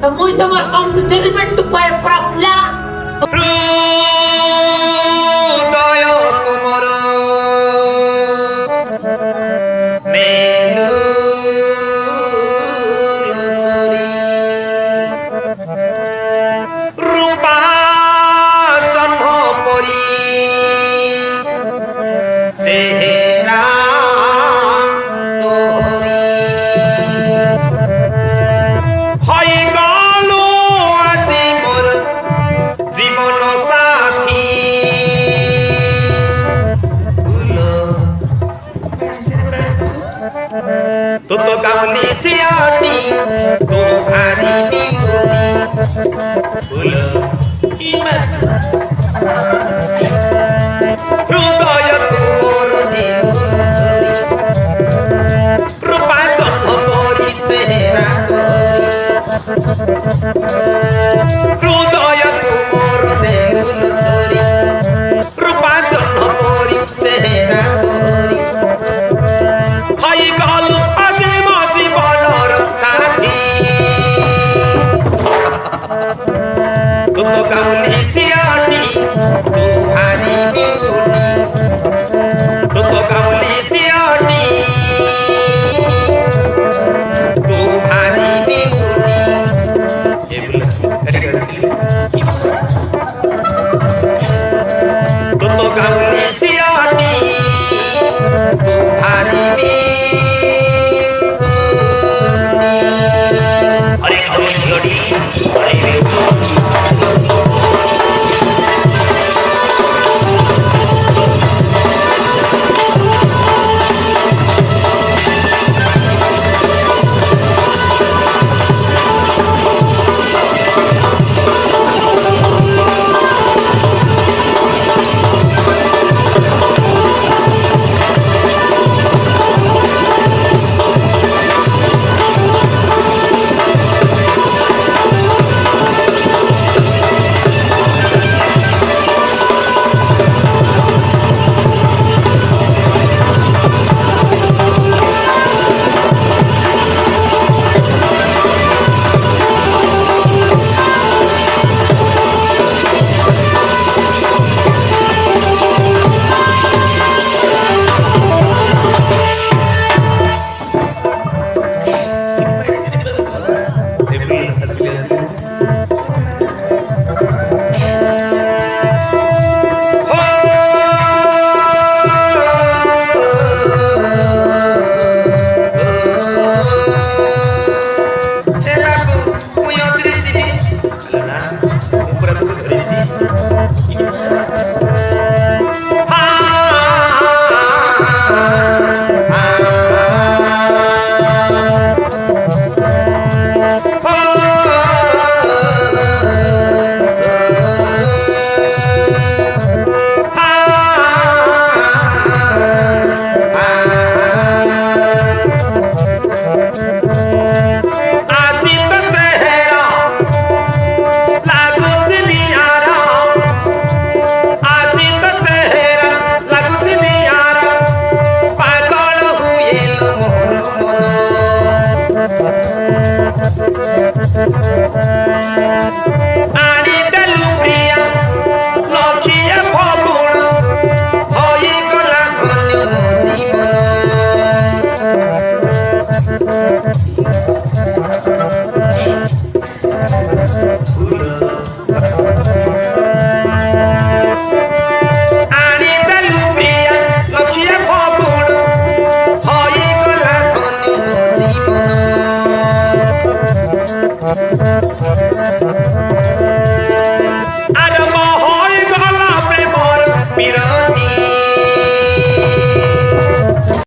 Muy tama sound experiment পায় প্রাপলা হৃদয় কোমর মেলু চরি রূপা জন্ম পরি চেহারা তোরি হয়ে গেল আজি মোর জীবন সাথী তো তো গাউলি চিয়াটি তো ভারি নিউটি ফুল ইমান হৃদয় কোমর দিল ছরি রূপা জন্ম পরি চেহারা করি হৃদয় কোমর দিল ছরি রূপা জন্ম পরি চেহারা করি হয়ে গেল আজি মো জীবনর সাথী তো তো গাউলি চিয়াটি তো ভারি বিউটি তো তো গাউলি চিয়াটি তো ভারি বিউটি এগুলো ঠিক আছে তো তো গাউলি চিয়াটি তো ভারি বিউটি আরে গাউলি চিয়াটি আরে